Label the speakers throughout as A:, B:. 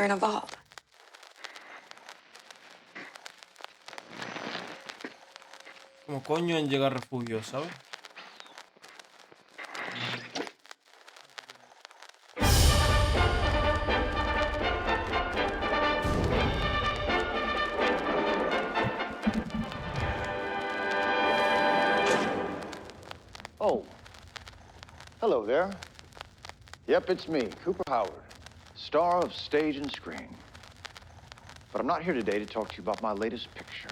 A: in a vault.
B: Como coño en llegar a refugio, ¿sabes?
C: Oh, hello there. Yep, it's me, Cooper Howard, star of stage and screen. But I'm not here today to talk to you about my latest picture.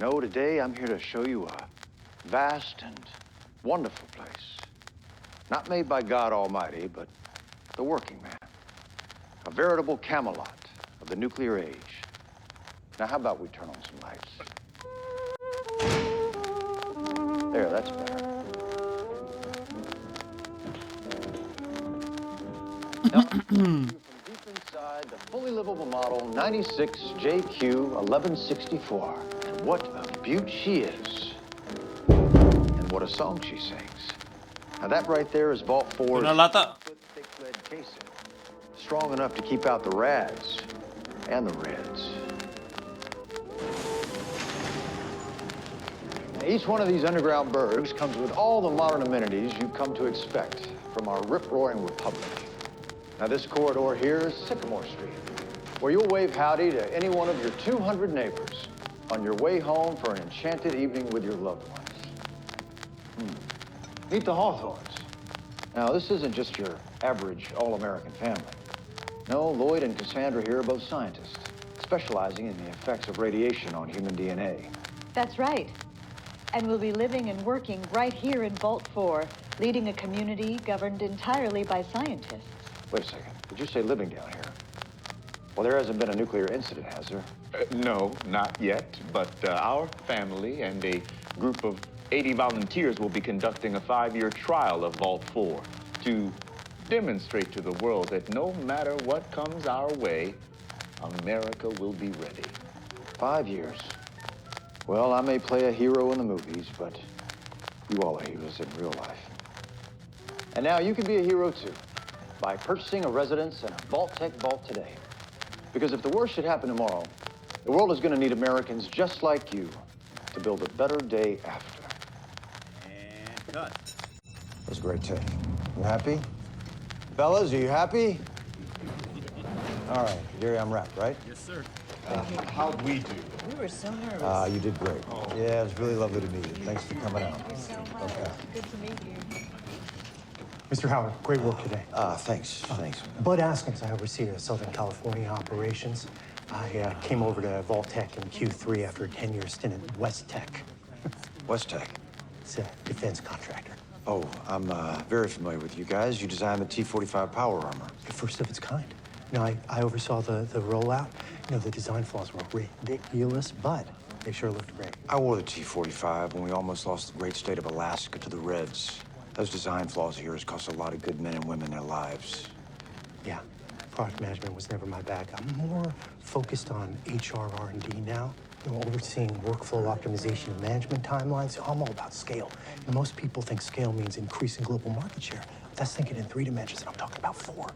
C: No, today I'm here to show you a vast and wonderful place. Not made by God Almighty, but the working man. A veritable Camelot of the nuclear age. Now, how about we turn on some lights? There, that's better. Now, from deep inside the fully livable model 96 JQ 1164. And what a beaut she is. And what a song she sings. Now that right there is Vault 4's
B: Una lata.
C: thick lead casing. Strong enough to keep out the rads and the reds. Now, each one of these underground bergs comes with all the modern amenities you've come to expect from our rip-roaring republic. Now, this corridor here is Sycamore Street, where you'll wave howdy to any one of your 200 neighbors on your way home for an enchanted evening with your loved ones. Meet the Hawthorns. Now, this isn't just your average all-American family. No, Lloyd and Cassandra here are both scientists, specializing in the effects of radiation on human DNA.
D: That's right. And we'll be living and working right here in Vault 4, leading a community governed entirely by scientists.
C: Wait a second. Did you say living down here? Well, there hasn't been a nuclear incident, has there?
E: No, not yet. But our family and a group of 80 volunteers will be conducting a 5-year trial of Vault 4 to demonstrate to the world that no matter what comes our way, America will be ready.
C: 5 years. Well, I may play a hero in the movies, but you all are heroes in real life. And now you can be a hero, too, by purchasing a residence in a Vault-Tec vault today. Because if the worst should happen tomorrow, the world is going to need Americans just like you to build a better day after.
B: And cut.
C: That was a great take. You happy? Fellas, are you happy? All right, Gary, I'm wrapped, right?
B: Yes, sir.
E: How'd we do?
F: We were so nervous.
C: You did great. Yeah, it was really lovely to meet you. Thanks for coming out.
F: Thank you so much.
C: Okay.
F: Good to meet you.
G: Mr. Howard, great work today.
C: Thanks.
G: Bud Askins, I oversee the Southern California operations. I came over to Vault-Tec in Q3 after a 10-year stint at West-Tec.
C: West-Tec.
G: It's a defense contractor.
C: Oh, I'm very familiar with you guys. You designed the T-45 power armor.
G: The first of its kind. You know, I oversaw the rollout. You know, the design flaws were ridiculous, but they sure looked great.
C: I wore the T-45 when we almost lost the great state of Alaska to the Reds. Those design flaws of yours cost a lot of good men and women their lives.
G: Yeah, product management was never my bag. I'm more focused on HR, R&D now. You know, overseeing workflow optimization and management timelines. I'm all about scale. And most people think scale means increasing global market share. That's thinking in 3 dimensions, and I'm talking about 4.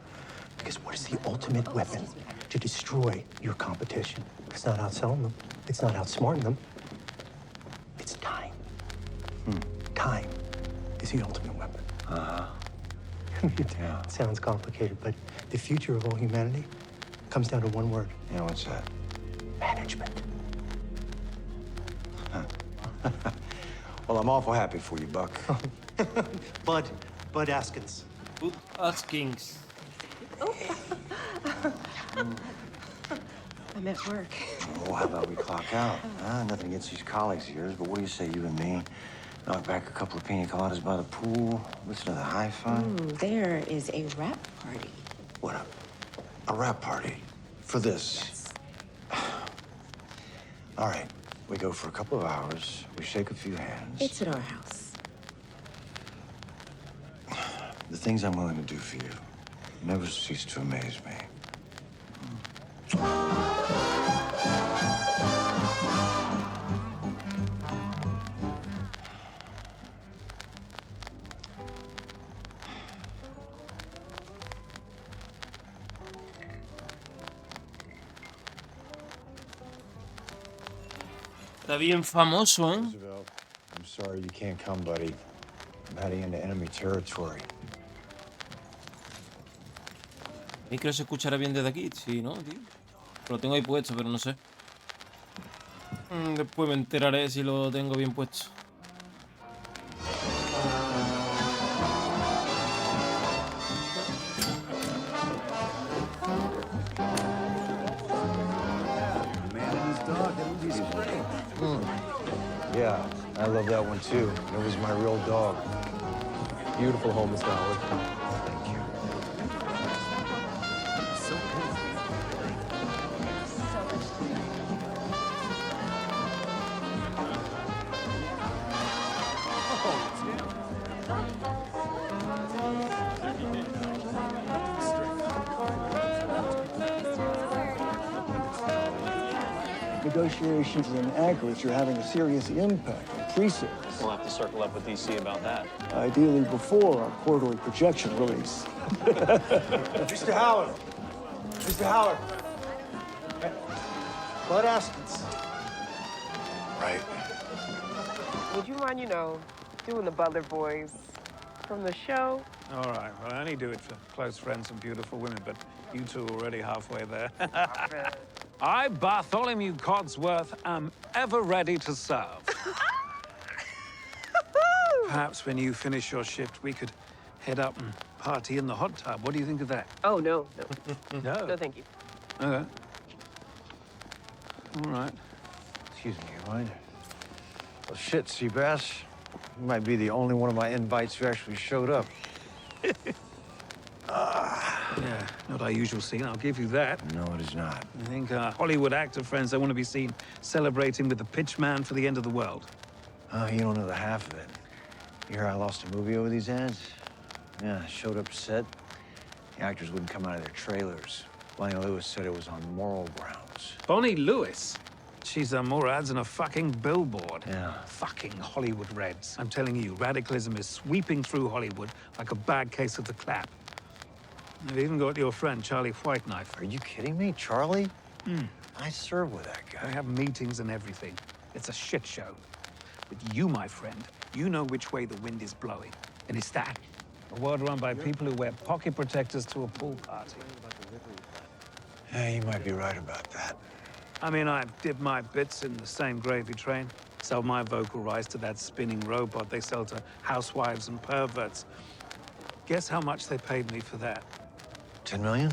G: Because what is the ultimate weapon to destroy your competition? It's not outselling them. It's not outsmarting them. It's time. Time is the ultimate weapon. It sounds complicated, but the future of all humanity comes down to one word.
C: Yeah, what's that?
G: Management.
C: Well, I'm awful happy for you, Buck.
G: Bud Askins.
B: Put us kings.
F: I'm at work.
C: Oh, how about we clock out? Nothing against these colleagues of yours, but what do you say, you and me? Knock back a couple of pina coladas by the pool, listen to the hi-fi.
F: There is a rap party.
C: What, a rap party? For this?
F: Yes.
C: All right, we go for a couple of hours, we shake a few hands.
F: It's at our house.
C: The things I'm willing to do for you never cease to amaze me.
B: Está bien famoso, ¿eh?
A: Roosevelt, I'm sorry you can't come, buddy. I'm heading into enemy territory.
B: El micro se escuchará bien desde aquí, sí, ¿no, tío? Lo tengo ahí puesto, pero no sé. Después me enteraré si lo tengo bien puesto.
A: Yeah, I love that one too. It was my real dog.
H: Beautiful home, Mr. Howard.
A: Thank you.
I: Negotiations in Anchorage are having a serious impact on pre-sales.
J: We'll have to circle up with DC about that.
I: Ideally before our quarterly projection release.
A: Mr. Howard! Mr. Howard! Bud Askins. Right.
K: Would you mind, doing the Butler boys from the show?
L: All right, well, I only do it for close friends and beautiful women, but you two are already halfway there. I, Bartholomew Codsworth, am ever ready to serve. Perhaps when you finish your shift, we could head up and party in the hot tub. What do you think of that?
K: Oh, no.
L: No?
K: No, thank you.
L: Okay. All right.
A: Excuse me, you mind? Well, shit, Seabass. You might be the only one of my invites who actually showed up.
L: Yeah, not our usual scene, I'll give you that.
A: No, it is not.
L: I think our Hollywood actor friends don't want to be seen celebrating with the pitch man for the end of the world.
A: Oh, you don't know the half of it. You hear I lost a movie over these ads? Yeah, showed up set. The actors wouldn't come out of their trailers. Bonnie Lewis said it was on moral grounds.
L: Bonnie Lewis? She's done more ads than a fucking billboard.
A: Yeah.
L: Fucking Hollywood Reds. I'm telling you, radicalism is sweeping through Hollywood like a bad case of the clap. They've even got your friend, Charlie Whiteknife.
A: Are you kidding me? Charlie? I serve with that
L: They
A: guy.
L: have meetings and everything. It's a shit show. But you, my friend, you know which way the wind is blowing. And it's that. A world run by people who wear pocket protectors to a pool party.
A: Yeah, you might be right about that.
L: I mean, I did my bits in the same gravy train. Sell my vocal rights to that spinning robot they sell to housewives and perverts. Guess how much they paid me for that?
A: 10 million?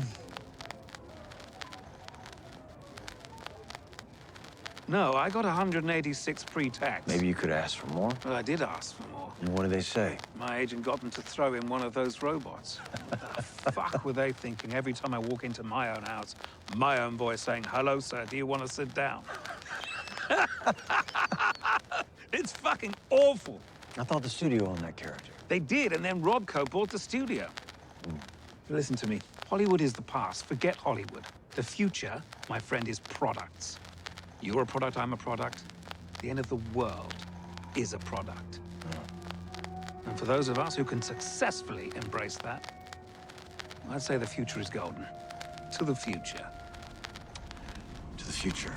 L: No, I got 186 pre-tax.
A: Maybe you could ask for more.
L: Well, I did ask for more.
A: And what did they say?
L: My agent got them to throw in one of those robots. The fuck were they thinking every time I walk into my own house? My own voice saying, "Hello, sir, do you want to sit down?" It's fucking awful.
A: I thought the studio owned that character.
L: They did, and then Robco bought the studio. Listen to me. Hollywood is the past. Forget Hollywood. The future, my friend, is products. You're a product, I'm a product. The end of the world is a product. And for those of us who can successfully embrace that, I'd say the future is golden. To the future.
A: To the future.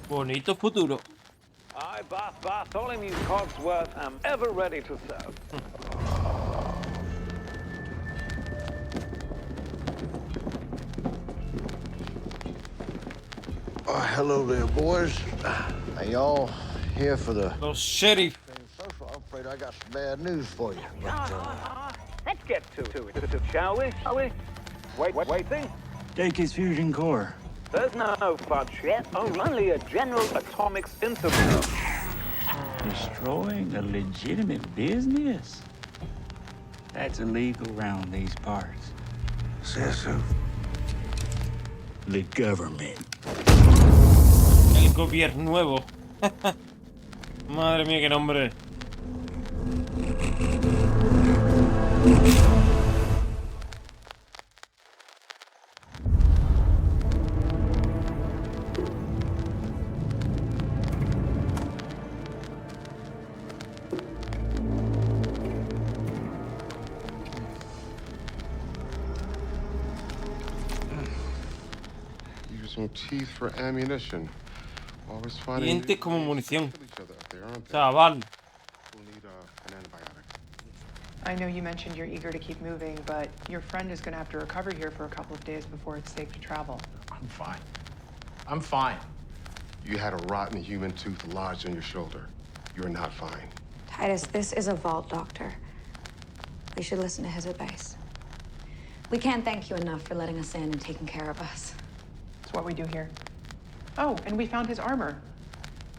B: Bonito futuro.
L: I, Bartholomew Codsworth, am ever ready to serve.
A: Hello there, boys. Are y'all here for the
B: Los sheriff.
A: social? I'm afraid I got some bad news for you.
L: Let's get to it, shall we? Waiting?
I: Take his fusion core.
L: There's no fudge yet. Only a general atomics interview.
M: Destroying a legitimate business? That's illegal around these parts.
A: Says who?
M: The government.
B: El gobierno nuevo. Madre mía, qué nombre.
N: no teeth for ammunition. Always finding
B: Dientes como munición.
N: each other up there, aren't they?
B: Chaval.
N: We'll need an antibiotic.
O: I know you mentioned you're eager to keep moving, but your friend is going to have to recover here for a couple of days before it's safe to travel.
N: I'm fine. I'm fine. You had a rotten human tooth lodged in your shoulder. You're not fine.
F: Titus, this is a vault doctor. We should listen to his advice. We can't thank you enough for letting us in and taking care of us.
O: It's what we do here. Oh, and we found his armor.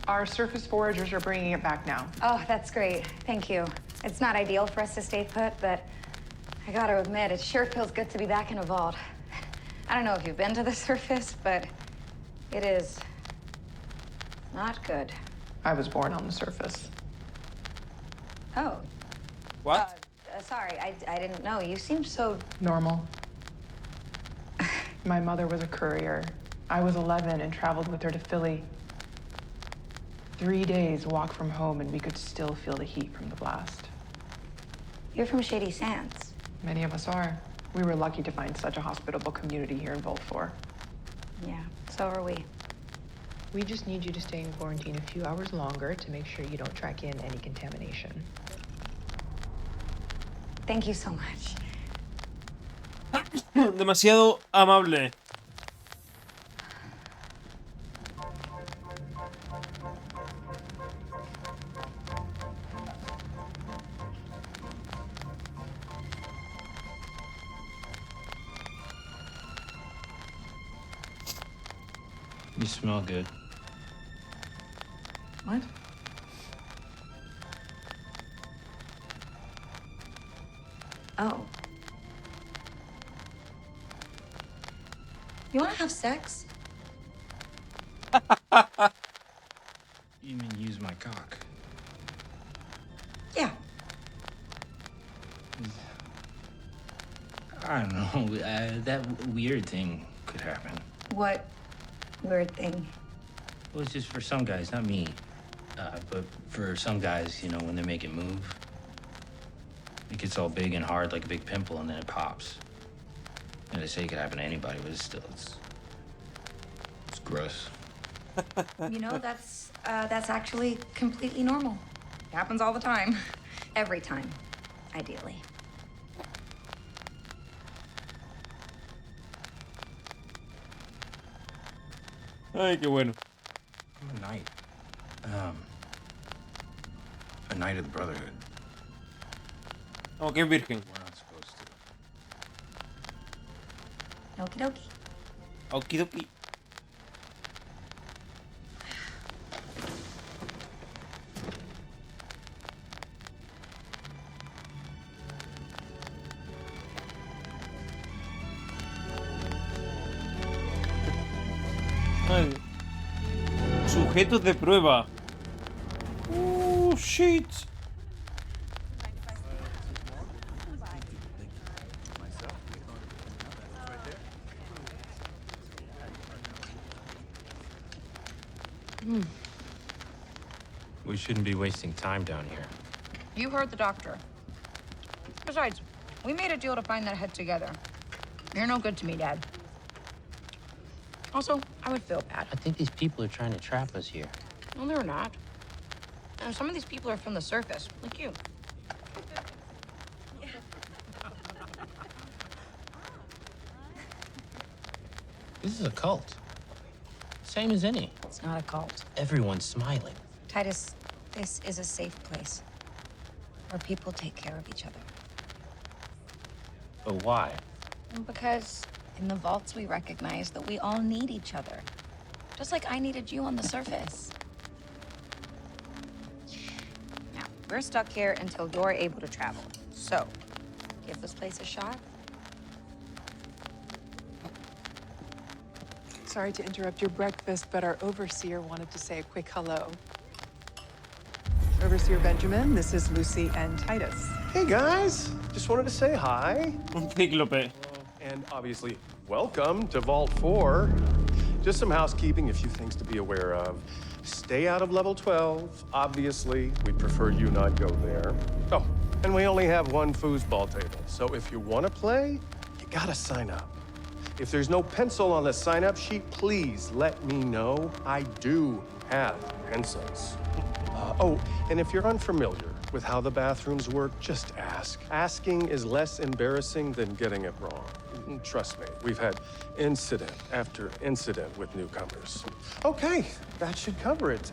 O: Our surface foragers are bringing it back now.
F: Oh, that's great. Thank you. It's not ideal for us to stay put, but I gotta admit, it sure feels good to be back in a vault. I don't know if you've been to the surface, but it is not good.
O: I was born on the surface.
F: Oh.
B: What?
F: Sorry, I didn't know. You seem so...
O: Normal. My mother was a courier. I was 11 and traveled with her to Philly. 3 days walk from home and we could still feel the heat from the blast.
F: You're from Shady Sands.
O: Many of us are. We were lucky to find such a hospitable community here in Vault 4.
F: Yeah, so are we.
P: We just need you to stay in quarantine a few hours longer to make sure you don't track in any contamination.
F: Thank you so much.
B: Demasiado amable.
Q: You smell good.
O: What?
F: Oh. You want to have sex?
Q: You mean use my cock?
F: Yeah.
Q: I don't know. That weird thing could happen.
F: What weird thing?
Q: Well, it's just for some guys, not me. But for some guys, you know, when they make it move, it gets all big and hard like a big pimple, and then it pops. And they say it could happen to anybody, but it's gross.
F: You know, that's actually completely normal. It happens all the time. Every time, ideally.
B: Ay, qué bueno.
Q: I'm a knight. A knight of the Brotherhood.
B: Oh, qué virgen.
Q: We're not supposed to.
F: Okie dokie.
B: Okidoki. Ay. Sujetos de prueba. Shit.
H: We shouldn't be wasting time down here.
R: You heard the doctor. Besides, we made a deal to find that head together. You're no good to me, Dad. Also, I would feel bad.
H: I think these people are trying to trap us here.
R: No, they're not. And some of these people are from the surface, like you.
H: This is a cult. Same as any.
F: It's not a cult.
H: Everyone's smiling.
F: Titus, this is a safe place where people take care of each other.
H: But why?
F: Because in the vaults, we recognize that we all need each other. Just like I needed you on the surface. Now, we're stuck here until you're able to travel. So, give this place a shot.
O: Sorry to interrupt your breakfast, but our overseer wanted to say a quick hello. Overseer Benjamin, this is Lucy and Titus.
S: Hey guys, just wanted to say hi.
B: Un cíclope.
S: And obviously, welcome to Vault 4. Just some housekeeping, a few things to be aware of. Stay out of level 12. Obviously, we'd prefer you not go there. Oh, and we only have one foosball table, so if you want to play, you gotta sign up. If there's no pencil on the sign-up sheet, please let me know. I do have pencils. Oh, and if you're unfamiliar with how the bathrooms work, just ask. Asking is less embarrassing than getting it wrong. Trust me, we've had incident after incident with newcomers. Okay, that should cover it.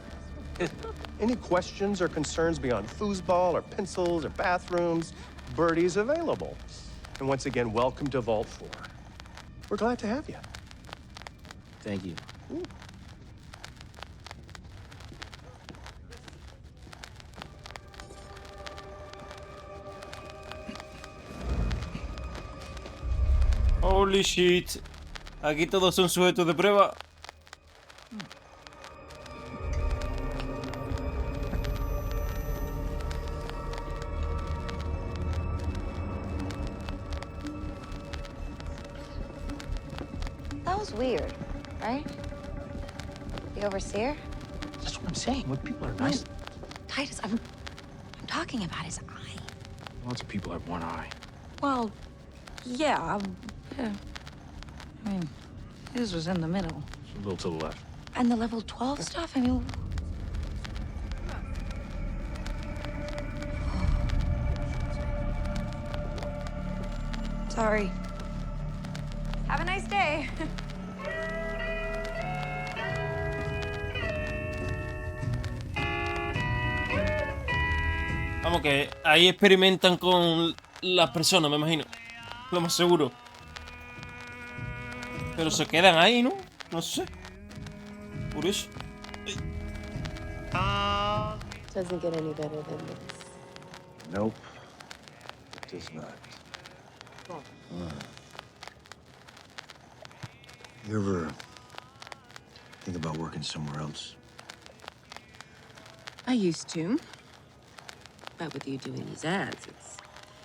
S: Any questions or concerns beyond foosball or pencils or bathrooms, Birdie's available. And once again, welcome to Vault 4. We're glad to have you.
A: Thank you.
B: Holy shit. Aquí todos son sujetos de prueba.
F: That was weird, right? The overseer?
H: That's what I'm saying. Look, people are nice.
F: Titus, I'm talking about his eye.
H: Lots of people have one eye.
R: Well, yeah. I mean, his was in the middle.
H: It's a little to the left.
R: And the level 12 stuff, I mean... Sorry.
F: Have a nice day.
B: Vamos, que ahí experimentan con las personas, me imagino. Lo más seguro. Pero se quedan ahí, ¿no? No sé. Por eso.
P: Doesn't get any better than this.
A: Nope. It does not. You ever think about working somewhere else?
T: I used to. But with you doing these ads,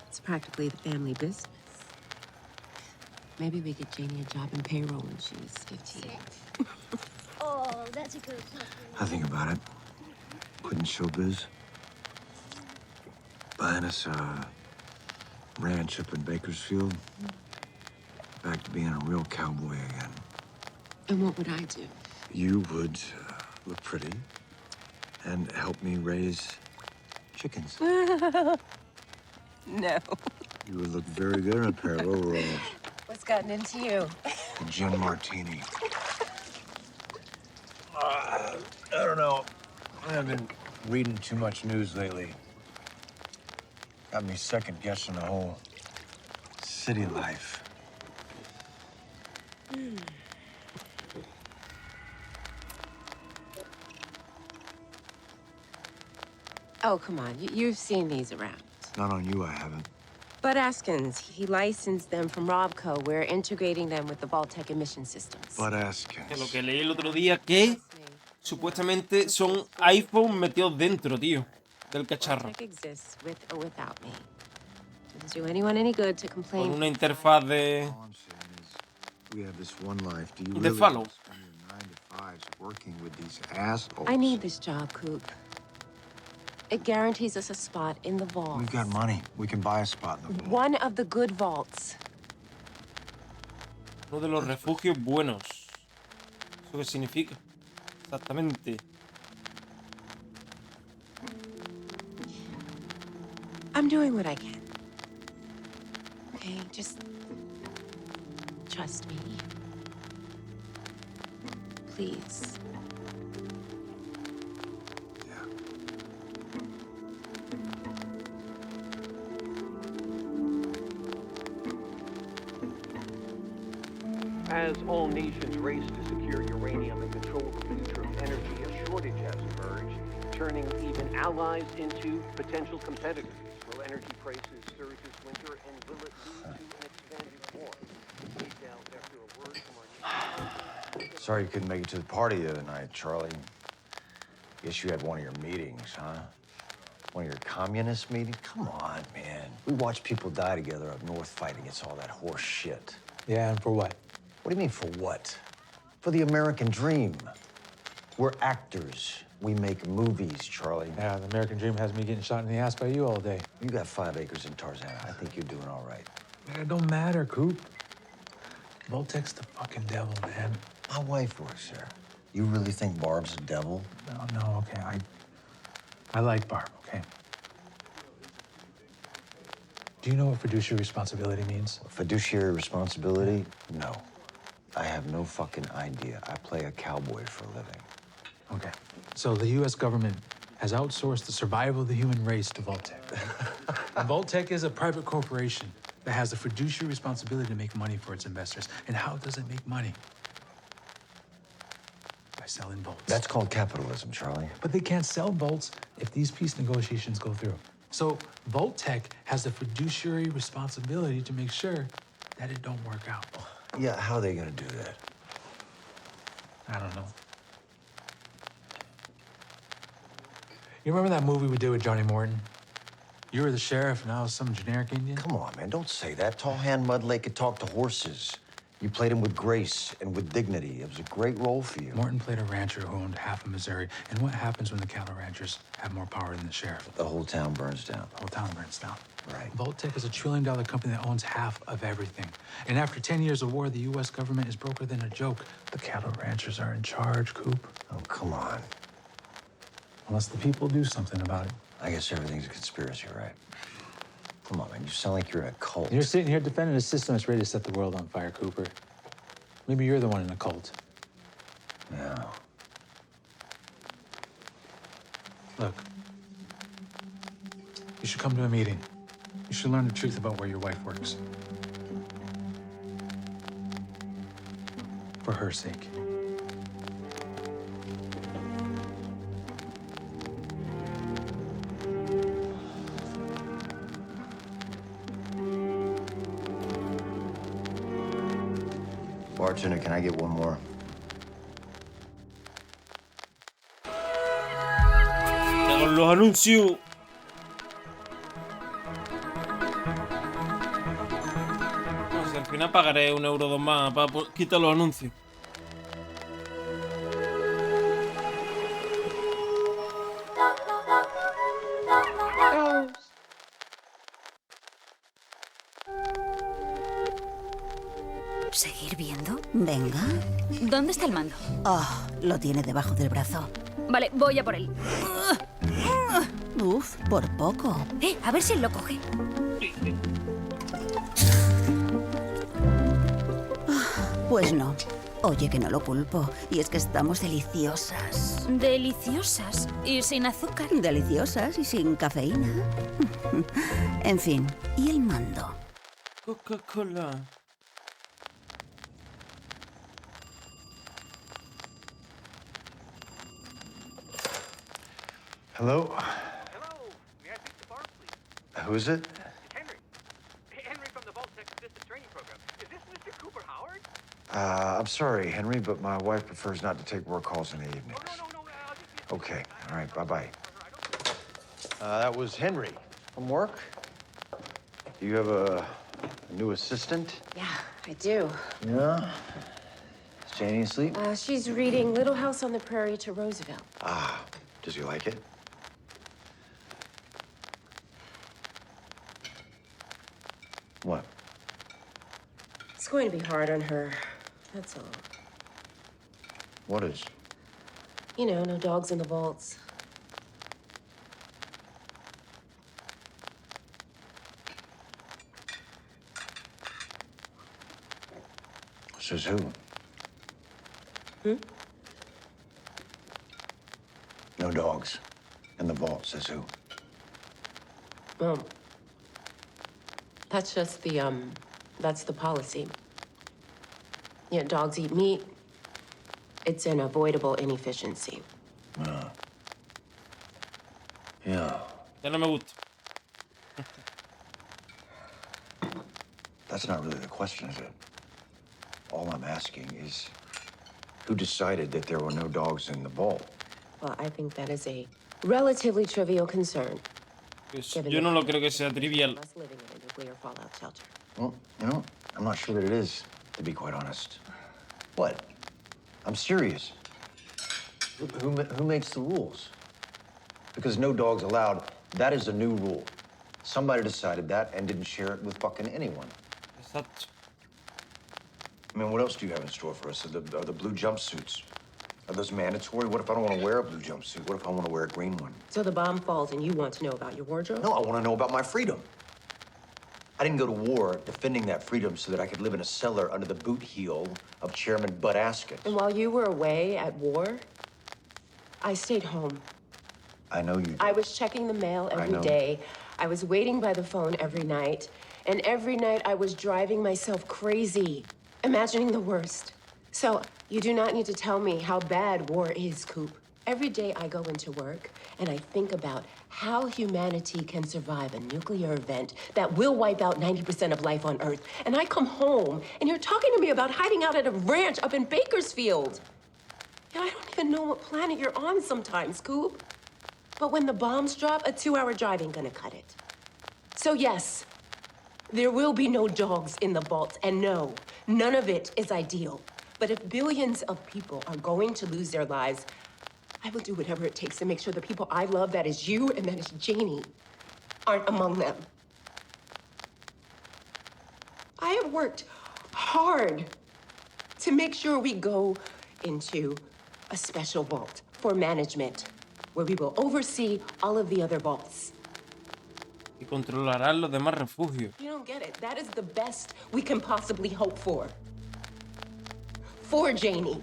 T: it's practically the family business. Maybe we get Janie a job in payroll when she's 15.
U: Oh, that's a good one.
A: I think about it. Quitting showbiz. Buying us a ranch up in Bakersfield. Back to being a real cowboy again.
T: And what would I do?
A: You would look pretty and help me raise chickens.
T: No.
A: You would look very good in a pair of overalls.
T: What's gotten into you?
A: A gin martini. I don't know. I've been reading too much news lately. Got me second guessing the whole city life.
T: Oh, come on. You've seen these around.
A: Not on you, I haven't.
T: Bud Askins, he licensed them from Robco. We're integrating them with the Vault-Tec emission systems.
A: Bud Askins.
B: Que lo que leí el otro día, que supuestamente son iPhone metidos dentro, tío, del cacharro.
T: Vault-Tec exists with or without me. Doesn't do anyone any good to complain.
B: Con una interfaz de...
A: We have this one life. Do you
B: de
A: really
B: follow.
A: spend your 9 to 5s working with these assholes?
T: I need this job, Coop. It guarantees us a spot in the vault.
A: We've got money. We can buy a spot in the vault.
T: One of the good vaults.
B: Uno de los refugios buenos. ¿Eso qué significa? Exactamente.
T: I'm doing what I can. Okay, just trust me. Please.
V: As all nations race to secure uranium and control the future of energy, a shortage has emerged, turning even allies into potential competitors. Will energy prices surge this winter, and will it lead to an expanded war? Details after a word from our...
A: Sorry you couldn't make it to the party the other night, Charlie. Guess you had one of your meetings, huh? One of your communist meetings? Come on, man. We watch people die together up north fighting against all that horse shit.
G: Yeah, and for what?
A: What do you mean, for what? For the American dream. We're actors. We make movies, Charlie.
G: Yeah, the American dream has me getting shot in the ass by you all day.
A: You got 5 acres in Tarzana. I think you're doing all right.
G: Man, it don't matter, Coop.
D: Vault-Tec's the fucking devil, man.
A: My wife works there. You really think Barb's a devil?
D: No, okay. I like Barb, okay? Do you know what fiduciary responsibility means?
A: Fiduciary responsibility? No. I have no fucking idea. I play a cowboy for a living.
D: Okay. So the U.S. government has outsourced the survival of the human race to Vault-Tec. And Vault-Tec is a private corporation that has the fiduciary responsibility to make money for its investors. And how does it make money? By selling bolts.
A: That's called capitalism, Charlie.
D: But they can't sell bolts if these peace negotiations go through. So Vault-Tec has the fiduciary responsibility to make sure that it don't work out.
A: Yeah, how are they gonna do that?
D: I don't know. You remember that movie we did with Johnny Morton? You were the sheriff, and I was some generic Indian?
A: Come on, man, don't say that. Tall Hand Mudlake could talk to horses. You played him with grace and with dignity. It was a great role for you.
D: Morton played a rancher who owned half of Missouri. And what happens when the cattle ranchers have more power than the sheriff?
A: The whole town burns down.
D: The whole town burns down.
A: Right.
D: Vault-Tec is a $1 trillion company that owns half of everything. And after 10 years of war, the U.S. government is broker than a joke. The cattle ranchers are in charge, Coop.
A: Oh, come on.
D: Unless the people do something about it.
A: I guess everything's a conspiracy, right? Come on, man, you sound like you're in a cult.
D: You're sitting here defending a system that's ready to set the world on fire, Cooper. Maybe you're the one in a cult.
A: Yeah.
D: Look, you should come to a meeting. You should learn the truth about where your wife works. For her sake.
A: Bartender, can I get one more?
B: Con los anuncios. No sé, al final pagaré €1 o 2 más para quitar los anuncios.
E: ¿Seguir viendo? Venga.
U: ¿Dónde está el mando?
E: Oh, lo tiene debajo del brazo.
U: Vale, voy a por él.
E: Uf, por poco.
U: A ver si él lo coge.
E: Pues no. Oye, que no lo culpo. Y es que estamos deliciosas.
U: Deliciosas y sin azúcar.
E: Deliciosas y sin cafeína. En fin, ¿y el mando?
B: Coca-Cola.
A: Hello?
V: Hello. May I speak to Barb, please?
A: Who is it?
V: It's Henry. Henry from the Vault-Tec Assistant Training Program. Is this Mr. Cooper Howard?
A: I'm sorry, Henry, but my wife prefers not to take work calls in the evenings. Okay, all right, bye-bye. That was Henry from work. Do you have a new assistant?
W: Yeah, I do.
A: Yeah? Is Janie asleep?
W: She's reading Little House on the Prairie to Roosevelt.
A: Ah, does he like it? What?
W: It's going to be hard on her. That's all.
A: What is?
W: You know, no dogs in the vaults.
A: Says who? No dogs in the vault, says who?
W: That's just that's the policy. Yeah, dogs eat meat. It's an avoidable inefficiency.
A: Yeah.
B: Ya no me gusta.
A: That's not really the question, is it? All I'm asking is, who decided that there were no dogs in the vault?
W: Well, I think that is a relatively trivial concern.
B: Pues yo no lo creo que sea trivial.
W: Living in a nuclear fallout shelter.
A: Well, you know, I'm not sure that it is, to be quite honest. What? I'm serious. Who makes the rules? Because no dogs allowed, that is a new rule. Somebody decided that and didn't share it with fucking anyone.
B: Exacto.
C: I mean, what else do you have in store for us? Are the blue jumpsuits? Are those mandatory? What if I don't want to wear a blue jumpsuit? What if I want to wear a green one?
W: So the bomb falls and you want to know about your wardrobe?
C: No, I want to know about my freedom. I didn't go to war defending that freedom so that I could live in a cellar under the boot heel of Chairman Bud Askett.
W: And while you were away at war, I stayed home.
C: I know you did.
W: I was checking the mail every day. I was waiting by the phone every night. And every night I was driving myself crazy, imagining the worst. So you do not need to tell me how bad war is, Coop. Every day I go into work and I think about how humanity can survive a nuclear event that will wipe out 90% of life on Earth. And I come home and you're talking to me about hiding out at a ranch up in Bakersfield. Yeah, I don't even know what planet you're on sometimes, Coop. But when the bombs drop, a 2-hour drive ain't gonna cut it. So yes, there will be no dogs in the vault, and no, none of it is ideal. But if billions of people are going to lose their lives, I will do whatever it takes to make sure the people I love, that is you and that is Janie, aren't among them. I have worked hard to make sure we go into a special vault for management, where we will oversee all of the other vaults.
B: Y controlarán los demás refugios.
W: You don't get it. That is the best we can possibly hope for. For Janie.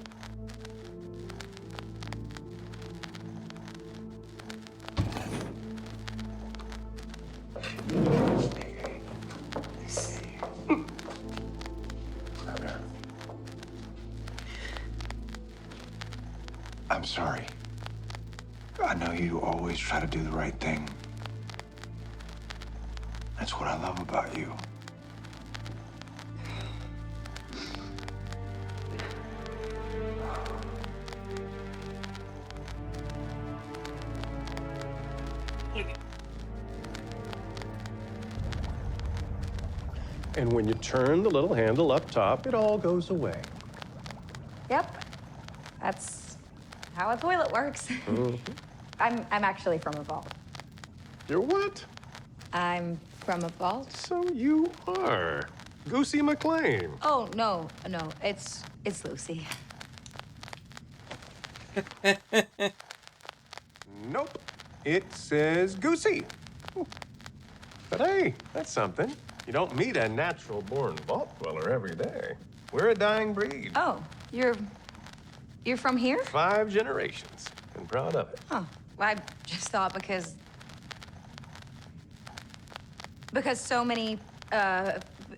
A: I'm sorry. I know you always try to do the right thing. That's what I love about you.
S: And when you turn the little handle up top, it all goes away.
F: Yep. That's how a toilet works. I'm actually from a vault.
S: You're what?
F: I'm from a vault.
S: So you are. Goosey McLean.
F: Oh, no. It's Lucy.
S: Nope. It says Goosey. But hey, that's something. You don't meet a natural-born vault dweller every day. We're a dying breed.
F: Oh, you're from here?
S: 5 generations. And proud of it.
F: Oh, well, I just thought because so many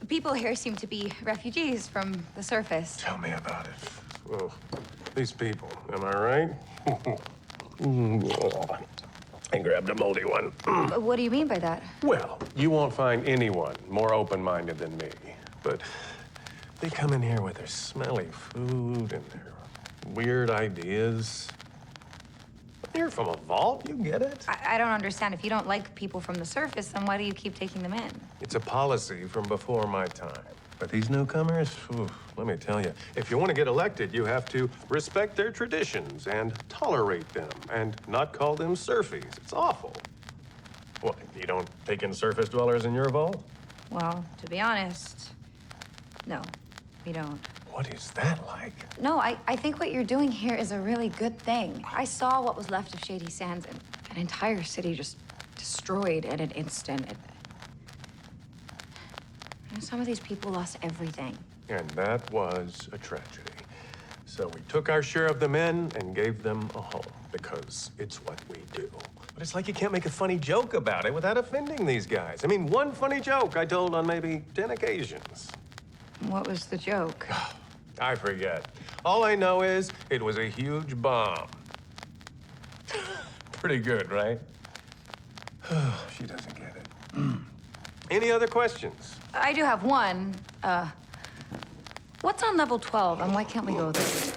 F: people here seem to be refugees from the surface.
S: Tell me about it. Well, these people, am I right? I grabbed a moldy one.
F: What do you mean by that?
S: Well, you won't find anyone more open-minded than me. But they come in here with their smelly food and their weird ideas. You're from a vault, you get it?
F: I don't understand. If you don't like people from the surface, then why do you keep taking them in?
S: It's a policy from before my time. But these newcomers, let me tell you, if you want to get elected, you have to respect their traditions and tolerate them and not call them surfies. It's awful. What, you don't take in surface dwellers in your vault?
F: Well, to be honest, no, we don't.
S: What is that like?
F: No, I think what you're doing here is a really good thing. I saw what was left of Shady Sands, and an entire city just destroyed in an instant. And some of these people lost everything.
S: And that was a tragedy. So we took our share of the men and gave them a home, because it's what we do. But it's like you can't make a funny joke about it without offending these guys. I mean, one funny joke I told on maybe 10 occasions.
F: What was the joke?
S: I forget. All I know is it was a huge bomb. Pretty good, right? She doesn't get it. Any other questions?
F: I do have one. What's on level 12, and why can't we go there?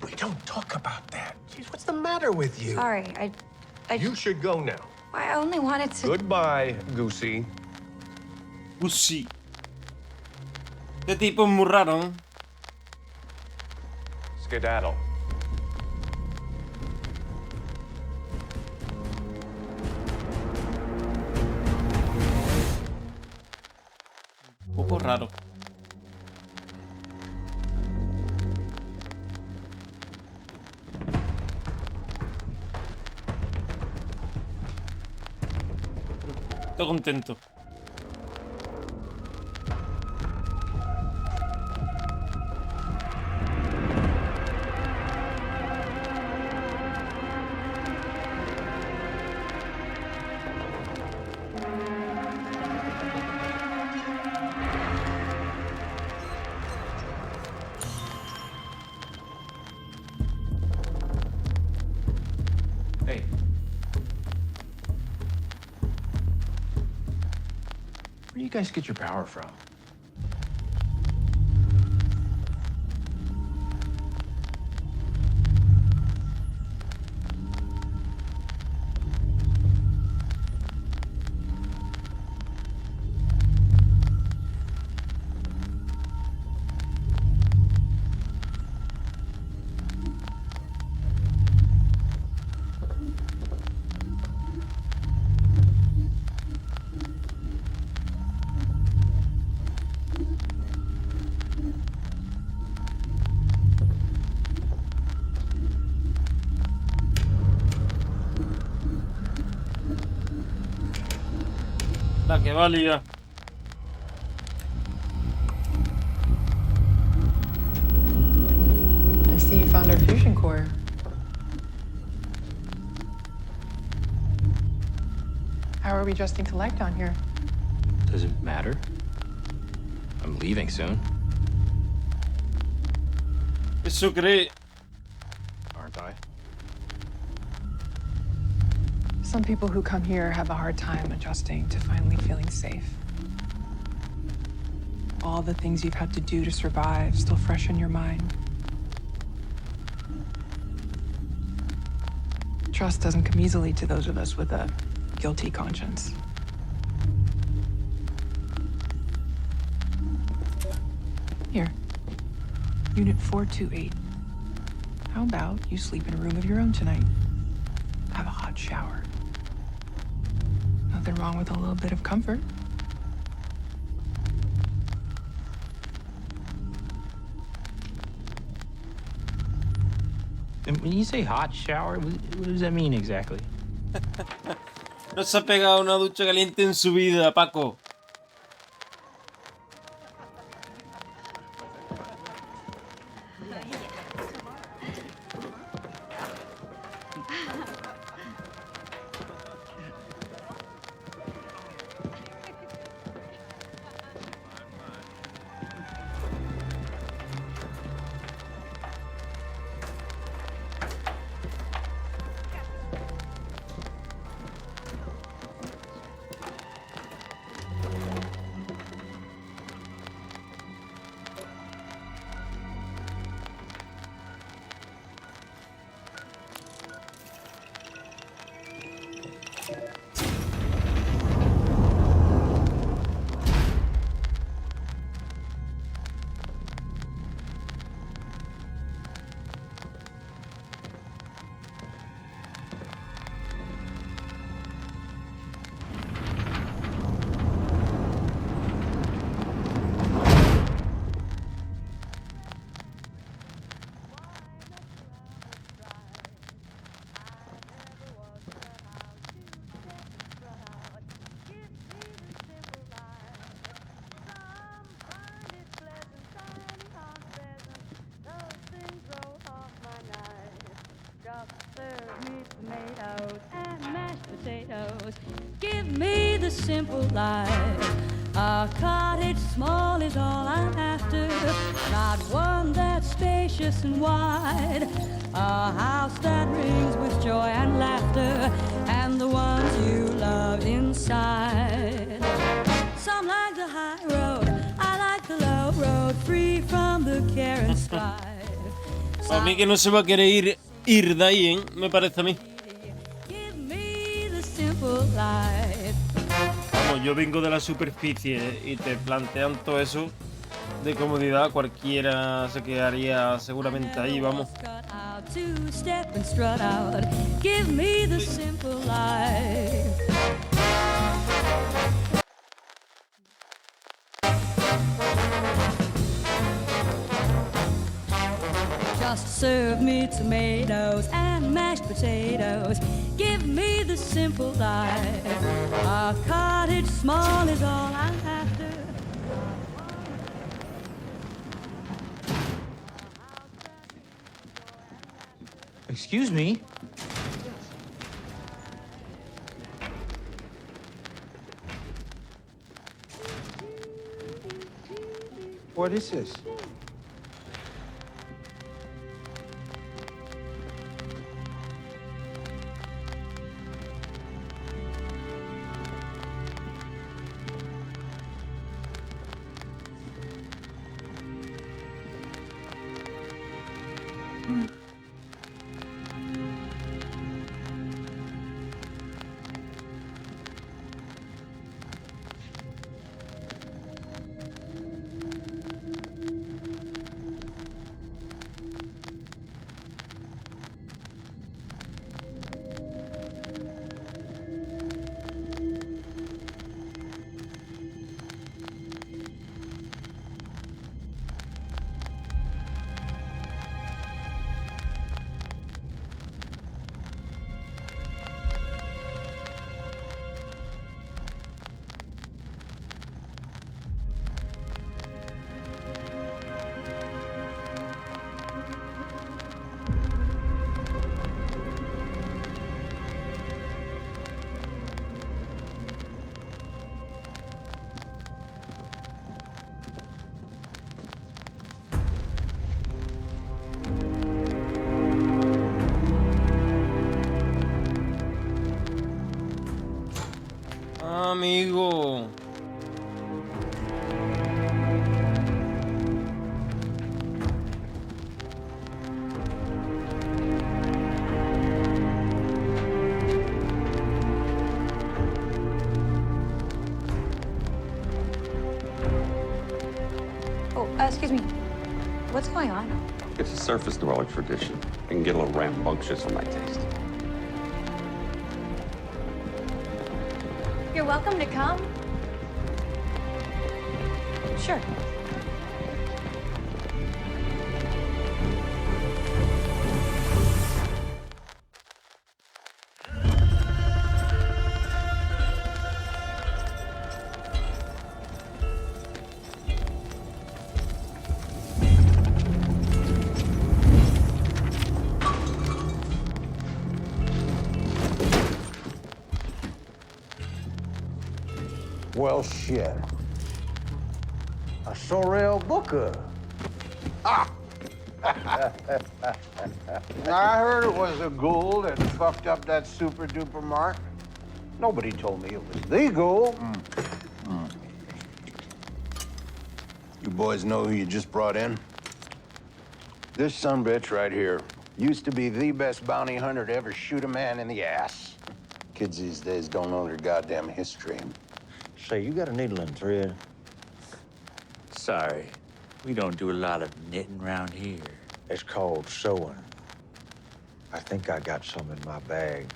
S: We don't talk about that. Jeez, what's the matter with you?
F: Sorry,
S: You should go now.
F: I only wanted to...
S: Goodbye, Goosey.
B: Goosey. Este tipo es muy raro, ¿eh?
S: Skedaddle.
B: Un poco raro. Estoy contento.
I: Hey. Where do you guys get your power from?
B: La que valía.
O: I see you found our fusion core. How are we adjusting to life down here?
I: Does it matter? I'm leaving soon.
B: Eso cree.
I: Aren't I?
O: Some people who come here have a hard time adjusting to finally feeling safe. All the things you've had to do to survive still fresh in your mind. Trust doesn't come easily to those of us with a guilty conscience. Here, Unit 428. How about you sleep in a room of your own tonight? Have a hot shower. Nothing wrong with a little bit of comfort.
I: And when you say hot shower, what does that mean exactly?
B: No se ha pegado una ducha caliente en su vida, Paco.
J: Give me the simple life. A cottage small is all I'm after. Not one that's spacious and wide. A house that rings with joy and laughter. And the ones you love inside. Some like the high road. I like the low road. Free from the care and strife.
B: A mí que no se va a querer ir de ahí, ¿eh? Me parece a mí. Vamos, yo vengo de la superficie y te plantean todo eso de comodidad, cualquiera se quedaría seguramente ahí, vamos.
J: Just serve me tomatoes and mashed potatoes. Give me the simple life. A cottage small is all I'm after.
I: Excuse me?
A: What is this?
B: Amigo.
F: Oh, excuse me. What's going on?
K: It's a surface dweller tradition. It can get a little rambunctious for my taste.
F: You're welcome to come. Sure.
A: Well, shit. A Sorrel Booker. Ah! I heard it was a ghoul that fucked up that super duper mark. Nobody told me it was the ghoul. You boys know who you just brought in? This sumbitch right here used to be the best bounty hunter to ever shoot a man in the ass. Kids these days don't know their goddamn history.
L: Say, you got a needle and thread? Sorry, we don't do a lot of knitting around here.
A: It's called sewing. I think I got some in my bag.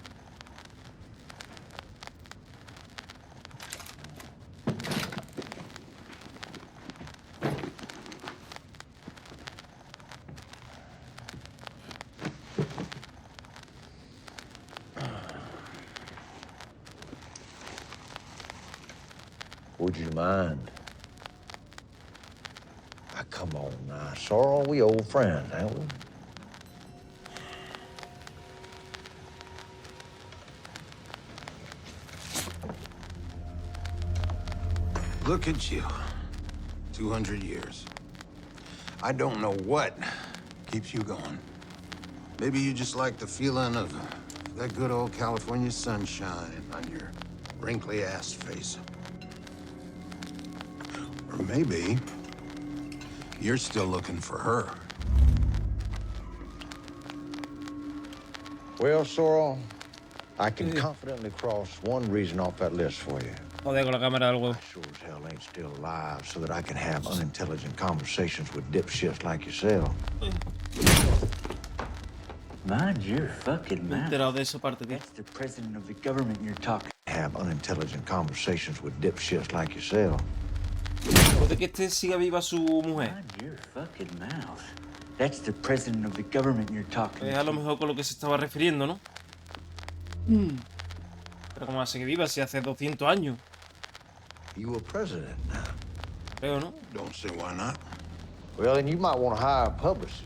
A: Would you mind? Ah, come on now, Sorrel, we old friends, ain't we? Look at you, 200 years. I don't know what keeps you going. Maybe you just like the feeling of that good old California sunshine on your wrinkly-ass face. Or maybe you're still looking for her. Well, Sorrel, I can confidently cross one reason off that list for you.
B: Joder, con la cámara del huevo.
A: I sure as hell ain't still alive so that I can have unintelligent conversations with dipshits like yourself.
L: Mind your fucking mouth.
B: Enterado de esa parte, tío.
L: That's the president of the government you're talking.
A: Have unintelligent conversations with dipshits like yourself.
B: Puede que este siga viva su mujer.
L: Mind your fucking mouth. That's the president of the government you're talking.
B: Es a lo mejor con lo que se estaba refiriendo, ¿no? Pero ¿cómo hace que viva si hace 200 años?
A: You a president now.
B: Creo, ¿no?
M: Don't see why not.
A: Well, then you might want to hire a publicist.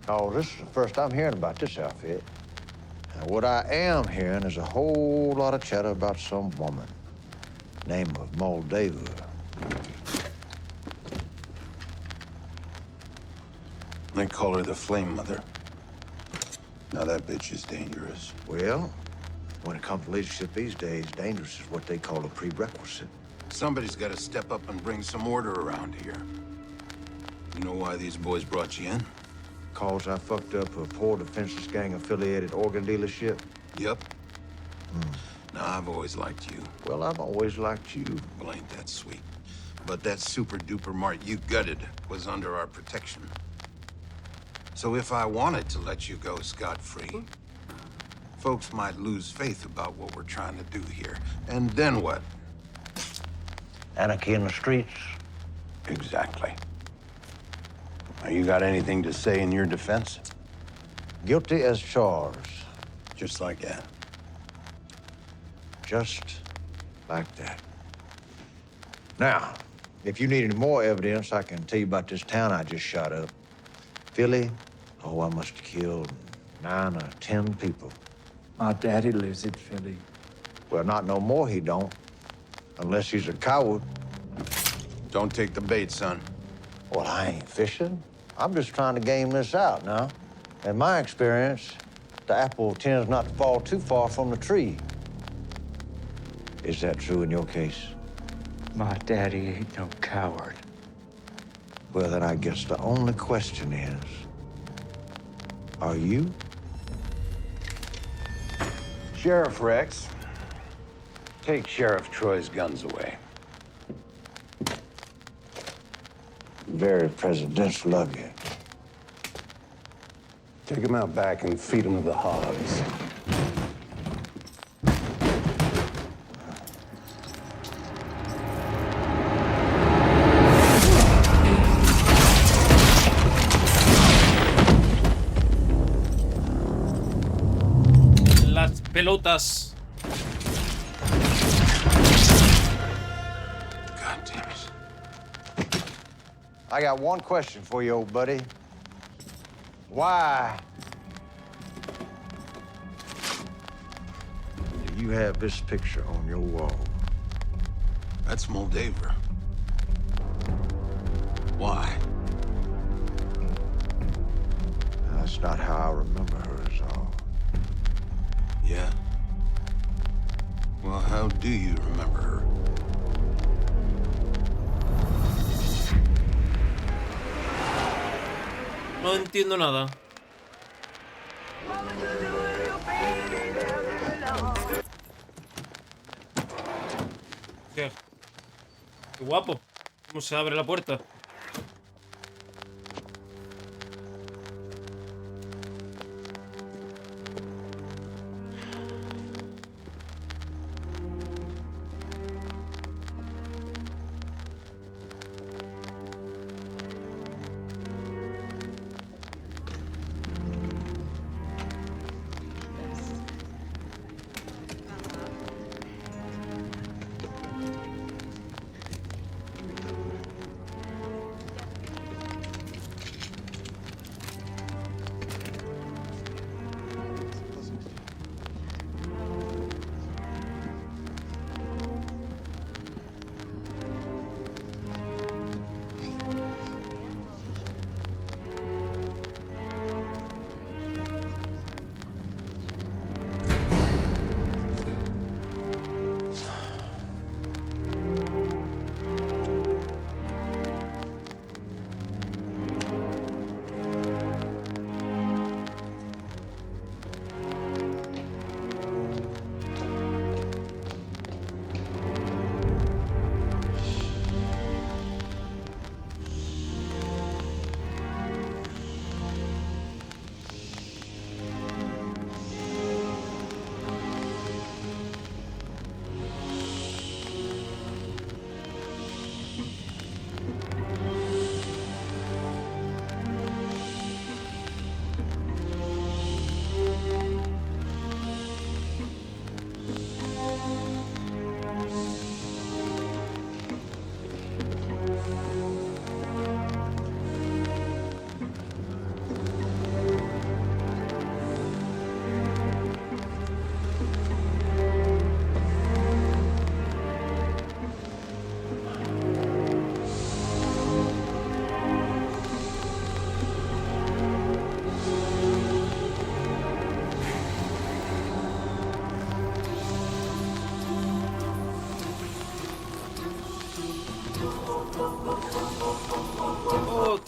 A: Oh, this is the first I'm hearing about this outfit. Now, what I am hearing is a whole lot of chatter about some woman. Name of Moldova.
M: They call her the Flame Mother. Now that bitch is dangerous.
A: Well, when it comes to leadership these days, dangerous is what they call a prerequisite.
M: Somebody's got to step up and bring some order around here. You know why these boys brought you in?
A: Cause I fucked up a poor defenseless gang-affiliated organ dealership?
M: Yep. Now, I've always liked you.
A: Well, I've always liked you.
M: Well, ain't that sweet. But that super-duper mart you gutted was under our protection. So if I wanted to let you go scot-free, folks might lose faith about what we're trying to do here. And then what?
A: Anarchy in the streets?
M: Exactly. Now, you got anything to say in your defense?
A: Guilty as charged.
M: Just like that.
A: Just like that. Now, if you need any more evidence, I can tell you about this town I just shot up. Philly, oh, I must have killed 9 or 10 people.
L: My daddy lives in Philly.
A: Well, not no more he don't. Unless he's a coward.
M: Don't take the bait, son.
A: Well, I ain't fishing. I'm just trying to game this out now. In my experience, the apple tends not to fall too far from the tree. Is that true in your case?
L: My daddy ain't no coward.
A: Well, then I guess the only question is, are you?
M: Sheriff Rex, take Sheriff Troy's guns away.
A: Very presidential of you.
M: Take him out back and feed him to the hogs.
B: Las pelotas.
M: God damn it.
A: I got one question for you, old buddy. Why do you have this picture on your wall?
M: That's Moldova. Why?
A: That's not how I remember her, is all.
M: Yeah? Well, how do you remember her?
B: No entiendo nada. ¿Qué? Qué guapo. ¿Cómo se abre la puerta?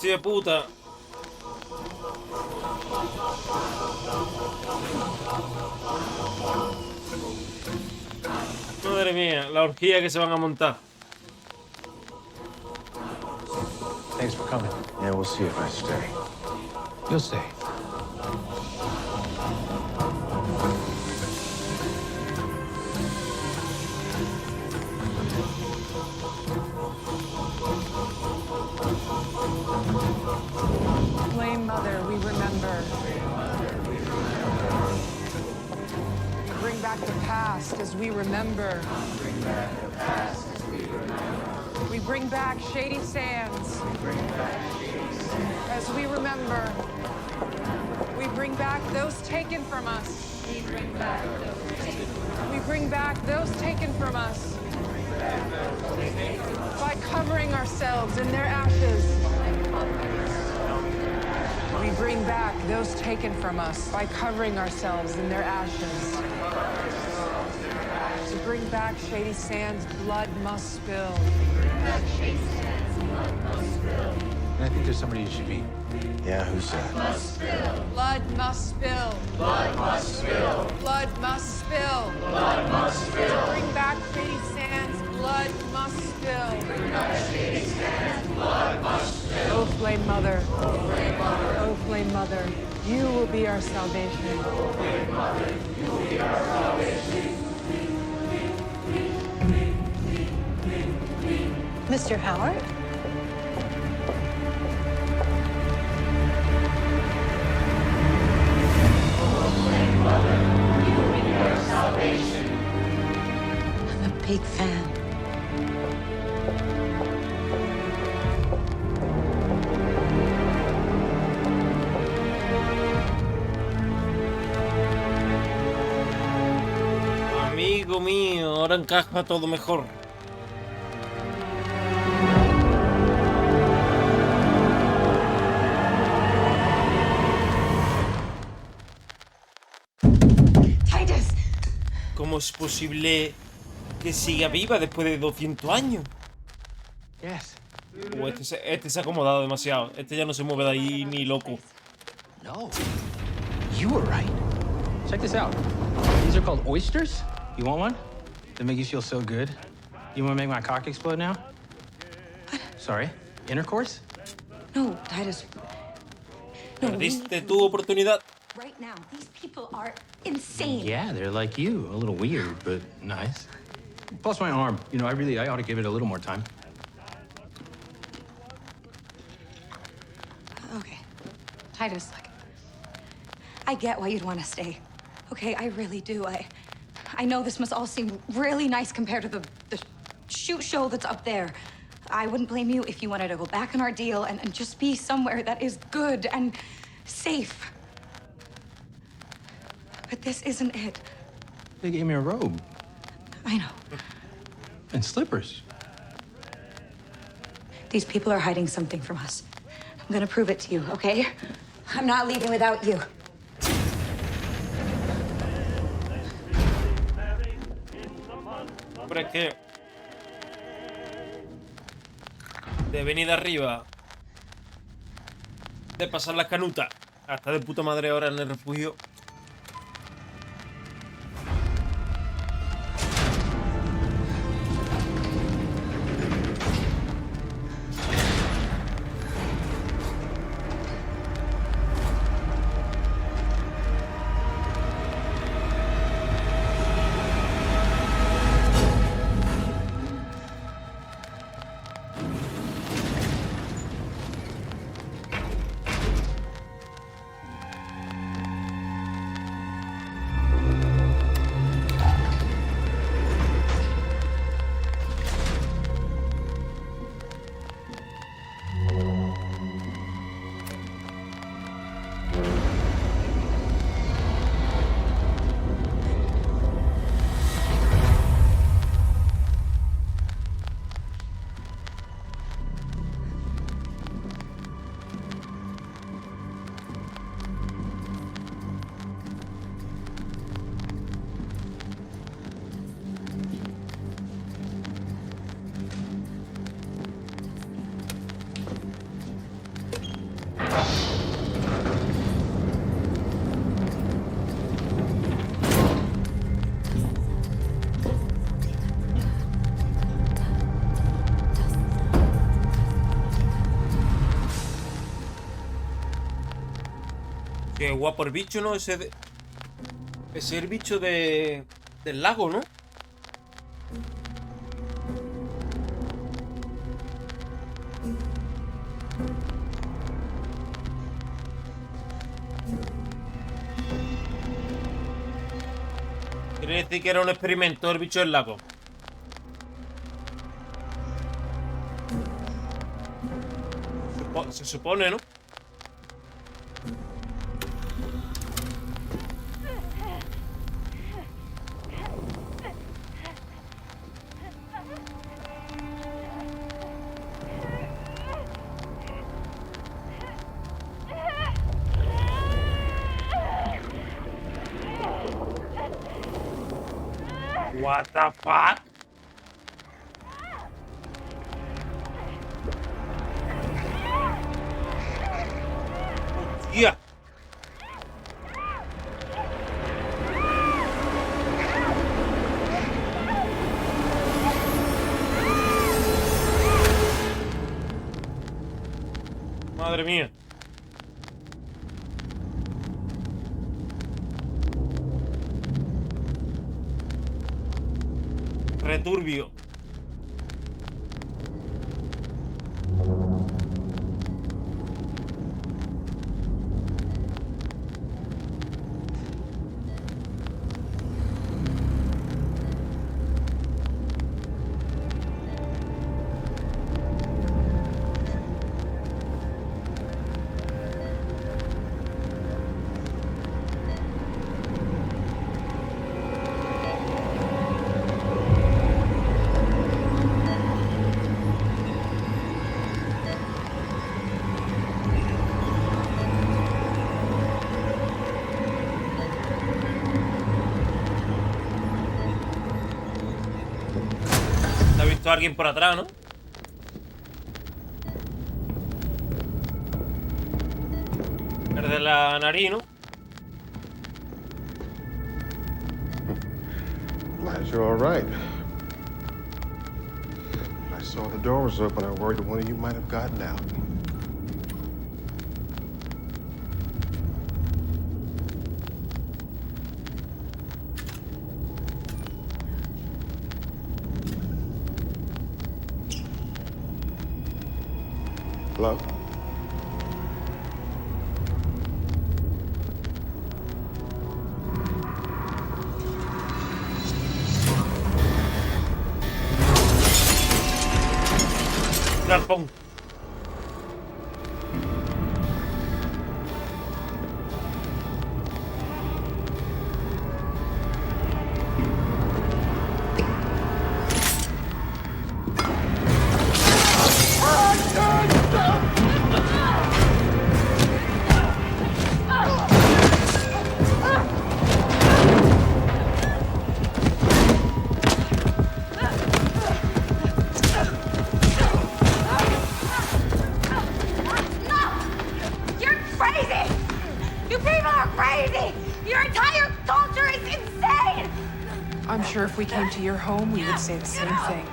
B: Hostia puta. Madre mía, la orgía que se van a montar.
A: Thanks for coming. Yeah, we'll see if I stay.
D: You'll stay.
O: Flame Mother, we remember. Bring back the past as we remember. We bring back shady sands as we remember. We bring back those taken from us. We bring back those taken from us by covering ourselves in their ashes. We bring back those taken from us by covering ourselves in their ashes. To bring back shady sands, blood must spill.
D: And I think there's somebody you should meet.
A: Yeah, who's that?
O: Blood must spill.
H: Blood must spill.
O: Blood must spill.
H: Blood must spill.
O: To bring back shady sands, blood must spill.
H: Bring back shady sands, blood must spill.
O: Oh, Flame Mother.
H: Oh, Flame Mother.
O: Oh, Flame Mother. You will be our salvation.
H: Oh, Flame Mother. You will be our salvation.
N: Mr. Howard? I'm a big fan.
B: Amigo mío, ahora encaja todo mejor. ¿Cómo es posible que siga viva después de 200 años?
D: Yes.
B: Este se ha acomodado demasiado. Este ya no se mueve de ahí ni loco.
I: No. You were right. Check this out. These are called oysters. You want one? They make you feel so good. You want to make my cock explode now? Sorry. Intercourse?
N: No, Titus.
B: Perdiste tu oportunidad.
N: Right now, these people are insane.
I: Yeah, they're like you. A little weird, but nice. Plus my arm. You know, I ought to give it a little more time.
N: Okay. Titus, look. I get why you'd want to stay. Okay, I really do. I know this must all seem really nice compared to the shoot show that's up there. I wouldn't blame you if you wanted to go back on our deal and just be somewhere that is good and safe. But this isn't it.
I: They gave me a robe.
N: I know.
I: And slippers.
N: These people are hiding something from us. I'm gonna prove it to you, okay? I'm not leaving without you.
B: Hombre, es que de venir arriba, de pasar las canutas, hasta de puta madre ahora en el refugio. Qué guapo el bicho, ¿no? Ese es el bicho del lago, ¿no? Quiere decir que era un experimento el bicho del lago. Se supone, ¿no? What the fuck? ¡Hostia! Madre mía. Returbio. ¿Ha visto a alguien por atrás, no? El de la nariz, ¿no?
P: Glad you're all right. When I saw the door was open, I worried that one of you might have gotten out. Hello?
B: Galpón.
N: You're crazy! You people are crazy! Your entire culture is insane!
O: I'm sure if we came to your home, we would say the same thing.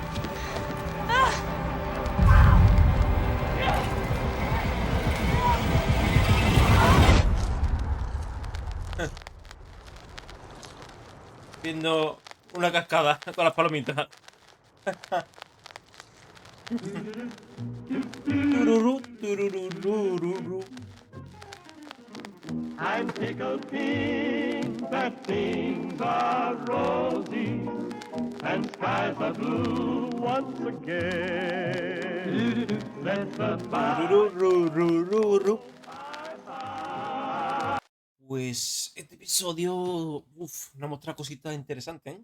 B: Viendo una cascada con las palomitas. Tururú, turururururu.
H: I'm tickled pink that things are rosy and skies are blue once again. Let the
B: Turururururu. Pues este episodio nos muestra cositas interesantes, ¿eh?